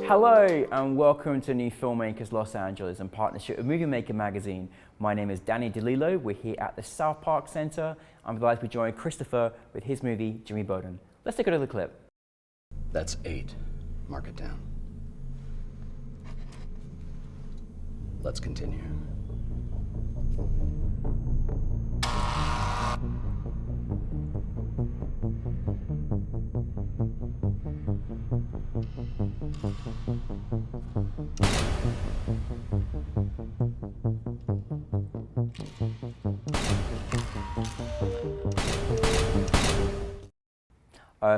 Hello and welcome to New Filmmakers Los Angeles in partnership with Movie Maker magazine. My name is Danny DeLillo. We're here at the South Park Center. I'm delighted to be joining Christopher with his movie, Jimmy Bowden. Let's take a look at the clip. That's 8. Mark it down. Let's continue.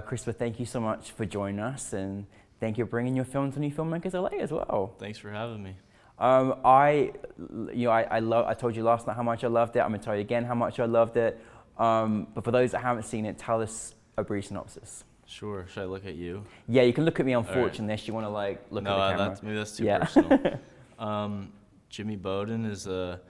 Christopher, thank you so much for joining us, and thank you for bringing your film to New Filmmakers LA as well. Thanks for having me. I told you last night how much I loved it. I'm gonna tell you again how much I loved it. But for those that haven't seen it, tell us a brief synopsis. Sure. Should I look at you? Yeah, you can look at me, unfortunately, unless you want to like look at the camera. Maybe that's too personal. Jimmy Bowden is a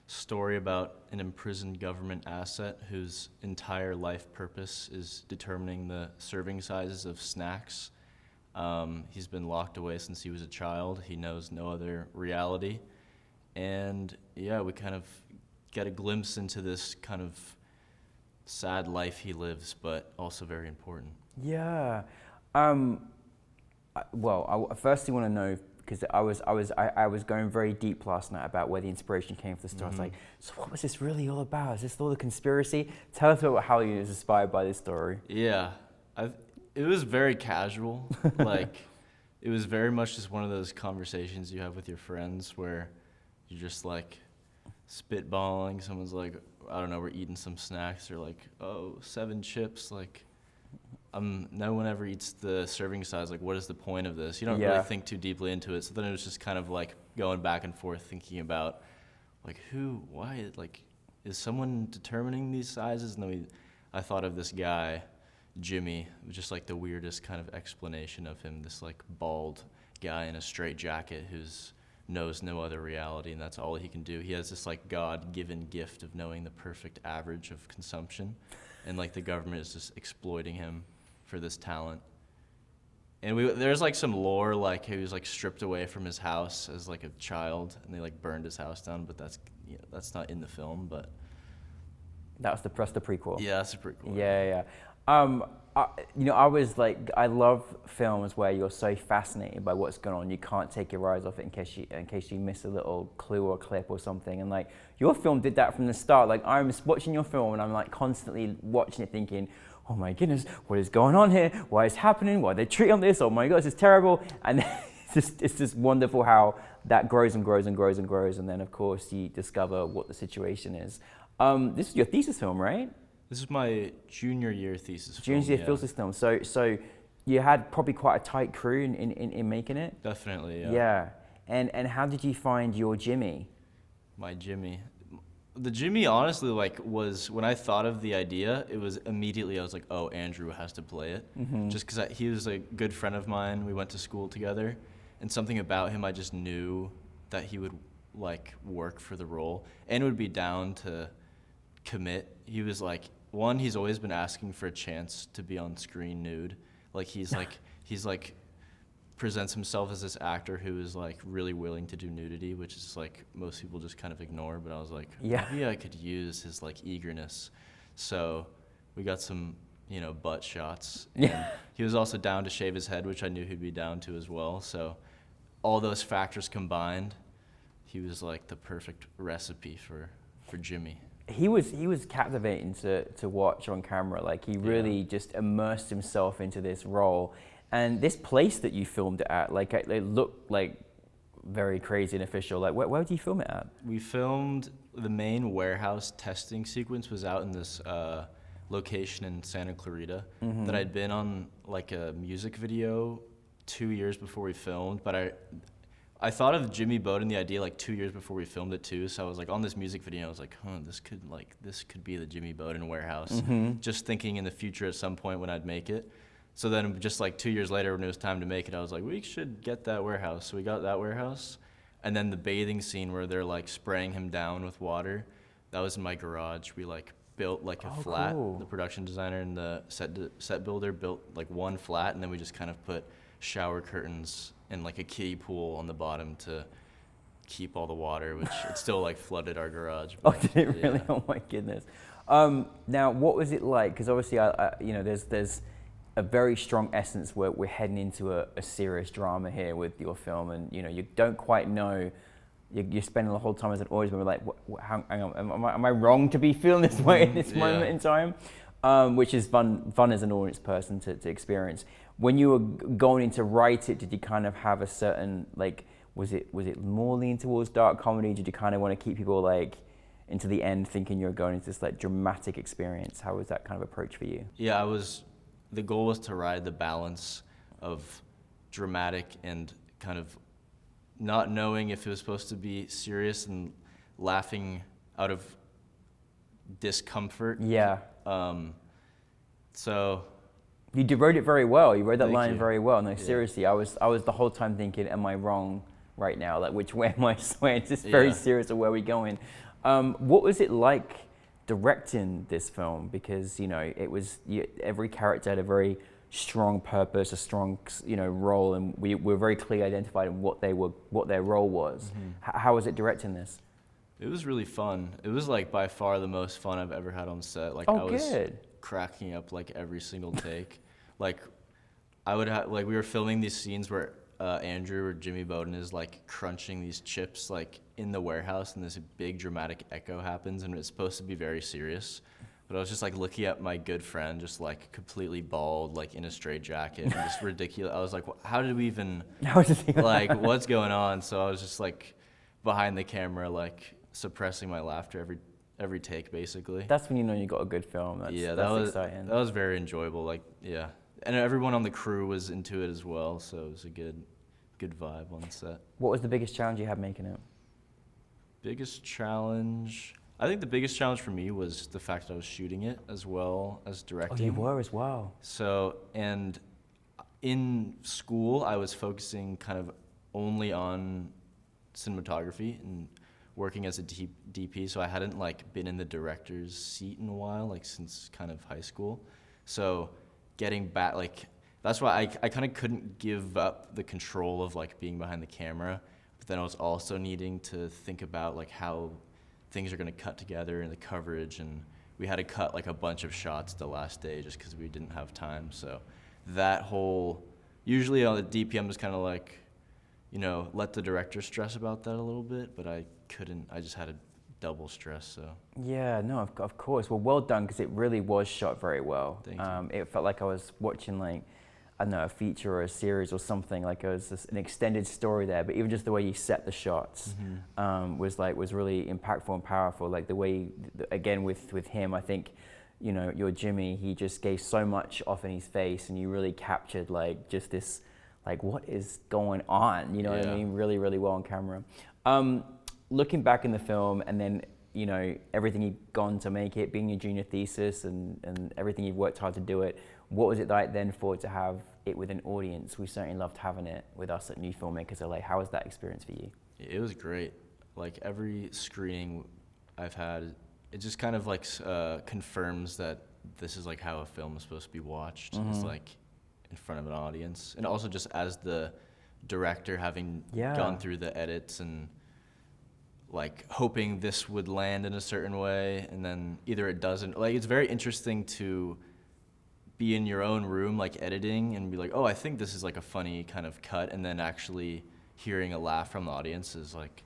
story about an imprisoned government asset whose entire life purpose is determining the serving sizes of snacks. He's been locked away since he was a child. He knows no other reality. And yeah, we kind of get a glimpse into this kind of sad life he lives, but also very important. Yeah. Firstly, want to know, because I was going very deep last night about where the inspiration came for the story. I was like, so what was this really all about? Is this all the conspiracy? Tell us about how you was inspired by this story. Yeah, it was very casual. Like, it was very much just one of those conversations you have with your friends where you're just like spitballing. Someone's like, I don't know, we're eating some snacks. They're like, oh, 7 chips. Like, no one ever eats the serving size. Like, what is the point of this? You don't really think too deeply into it. So then it was just kind of like going back and forth thinking about, like, why, like, is someone determining these sizes? And then I thought of this guy, Jimmy, just like the weirdest kind of explanation of him, this like bald guy in a straight jacket who's knows no other reality, and that's all he can do. He has this like God-given gift of knowing the perfect average of consumption, and like the government is just exploiting him for this talent. And there's like some lore, like he was like stripped away from his house as like a child, and they like burned his house down, but that's not in the film. But that's the prequel. Yeah, that's the prequel. Yeah. I love films where you're so fascinated by what's going on, you can't take your eyes off it in case you miss a little clue or clip or something. And like your film did that from the start. Like I'm watching your film and I'm like constantly watching it thinking, oh my goodness, what is going on here? Why is it happening? Why are they treating this? Oh my God, this is terrible. And it's just wonderful how that grows and grows and grows and grows. And then of course you discover what the situation is. This is your thesis film, right? This is my junior year thesis film. Junior year thesis film. So you had probably quite a tight crew in making it? Definitely, yeah. Yeah. And how did you find your Jimmy? My Jimmy. The Jimmy, honestly, like, was, when I thought of the idea, it was immediately, I was like, oh, Andrew has to play it. Mm-hmm. Just because he was a good friend of mine. We went to school together. And something about him, I just knew that he would, like, work for the role and would be down to commit. He was like, one, he's always been asking for a chance to be on screen nude. Like he's like presents himself as this actor who is like really willing to do nudity, which is like most people just kind of ignore. But I was like, maybe I could use his like eagerness. So we got some, butt shots. And he was also down to shave his head, which I knew he'd be down to as well. So all those factors combined, he was like the perfect recipe for Jimmy. He was captivating to watch on camera. Like he really just immersed himself into this role, and this place that you filmed it at, like it looked like very crazy and official. Like where did you film it at? We filmed the main warehouse testing sequence was out in this location in Santa Clarita that I'd been on like a music video 2 years before we filmed, but I thought of Jimmy Bowden, the idea, like 2 years before we filmed it too. So I was like on this music video, I was like, this could be the Jimmy Bowden warehouse. Just thinking in the future at some point when I'd make it. So then just like 2 years later when it was time to make it, I was like, we should get that warehouse. So we got that warehouse. And then the bathing scene where they're like spraying him down with water, that was in my garage. We like built like a flat. Cool. The production designer and the set builder built like one flat, and then we just kind of put shower curtains and like a kiddie pool on the bottom to keep all the water, which it still like flooded our garage. Oh, but, did it really? yeah. Oh my goodness. Now, what was it like? Because obviously, you know, there's a very strong essence where we're heading into a serious drama here with your film, and you know, you don't quite know. You're spending the whole time as an audience member like, hang on, am I wrong to be feeling this way in this moment in time? Which is fun as an audience person to experience. When you were going in to write it, did you kind of have a certain, like, was it more leaning towards dark comedy? Did you kind of want to keep people like into the end thinking you're going into this like dramatic experience? How was that kind of approach for you? Yeah, the goal was to ride the balance of dramatic and kind of not knowing if it was supposed to be serious and laughing out of discomfort. Yeah. So you wrote it very well. You wrote that Thank line you. very well. No, Yeah. seriously, I was the whole time thinking, am I wrong right now? Like, which way am I swaying? Is this very Yeah. serious, or where are we going? What was it like directing this film? Because you know, it was every character had a very strong purpose, a strong role, and we were very clearly identified in what their role was. Mm-hmm. How was it directing this? it was really fun. It was like by far the most fun I've ever had on set. Like Oh, I was good. cracking up like every single take. Like I would have like we were filming these scenes where Andrew or Jimmy Bowden is like crunching these chips like in the warehouse, and this big dramatic echo happens, and it's supposed to be very serious. But I was just like looking at my good friend, just like completely bald, like in a straight jacket, and just ridiculous. I was like, how did we even like what's going on? So I was just like behind the camera, like suppressing my laughter every take, basically. That's when you know you got a good film. That's was exciting. That was very enjoyable. Like yeah, and everyone on the crew was into it as well, so it was a good vibe on set. What was the biggest challenge you had making it? Biggest challenge. I think the biggest challenge for me was the fact that I was shooting it as well as directing. Oh, you were as well. So, and in school, I was focusing kind of only on cinematography and working as a DP, so I hadn't like been in the director's seat in a while, like since kind of high school. So getting back, like, that's why I kind of couldn't give up the control of like being behind the camera, but then I was also needing to think about like how things are going to cut together and the coverage, and we had to cut like a bunch of shots the last day just because we didn't have time. So that whole, usually on the DP I'm just kind of like, let the director stress about that a little bit, but I couldn't. I just had a double stress. So yeah, no, of course. Well done, because it really was shot very well. Thank you. It felt like I was watching like, I don't know, a feature or a series or something. Like it was an extended story there, but even just the way you set the shots was really impactful and powerful. Like the way, again with him, I think, your Jimmy, he just gave so much off in his face, and you really captured like just this, like what is going on? You know what I mean? Really, really well on camera. Looking back in the film, and then everything you've gone to make it, being your junior thesis, and everything you've worked hard to do it. What was it like then for to have it with an audience? We certainly loved having it with us at NewFilmmakers LA. How was that experience for you? it was great. Like every screening I've had, it just kind of like confirms that this is like how a film is supposed to be watched. It's like in front of an audience, and also just as the director, having gone through the edits and like hoping this would land in a certain way, and then either it doesn't. Like it's very interesting to be in your own room like editing and be like, oh, I think this is like a funny kind of cut, and then actually hearing a laugh from the audience is like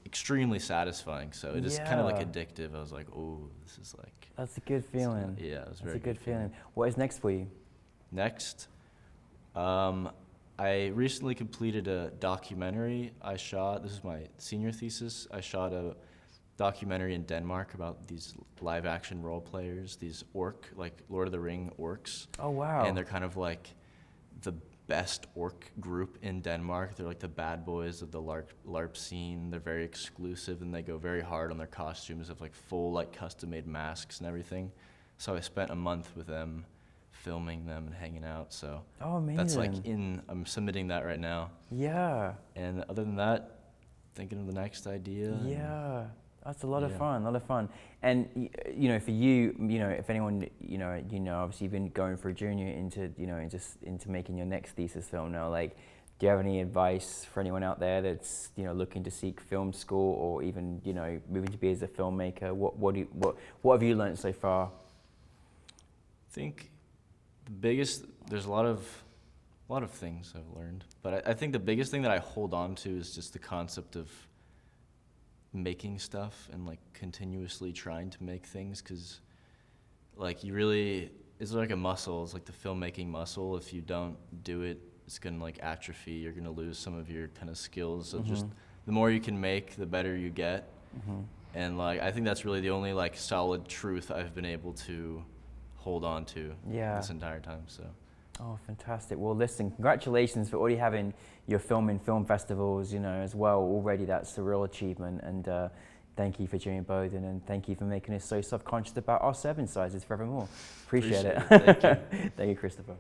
extremely satisfying. So it is kind of like addictive. I was like, oh, this is like, that's a good feeling. Yeah, it was that's very a good feeling. What is next for you? Next, I recently completed a documentary I shot. This is my senior thesis. I shot a documentary in Denmark about these live action role players, these like Lord of the Ring orcs. Oh, wow. And they're kind of like the best orc group in Denmark. They're like the bad boys of the LARP scene. They're very exclusive, and they go very hard on their costumes of like full like custom made masks and everything. So I spent a month with them, filming them and hanging out. So amazing. that's like I'm submitting that right now. Yeah. And other than that, thinking of the next idea. Yeah. That's a lot of Yeah. fun, a lot of fun. And you know, for you, you know, if anyone, obviously you've been going for a junior into making your next thesis film now. Like, do you have any advice for anyone out there that's looking to seek film school or even moving to be as a filmmaker? What have you learned so far? I think there's a lot of things I've learned, but I think the biggest thing that I hold on to is just the concept of making stuff and like continuously trying to make things, because like it's like a muscle. It's like the filmmaking muscle. If you don't do it, it's gonna like atrophy. You're gonna lose some of your kind of skills. So just the more you can make, the better you get. And like I think that's really the only like solid truth I've been able to hold on to this entire time. So. Oh, fantastic. Well, listen, congratulations for already having your film in film festivals, as well. Already that's a real achievement. And thank you for joining Bowden, and thank you for making us so self-conscious about our serving sizes forevermore. Appreciate it. Thank you. Thank you, Christopher.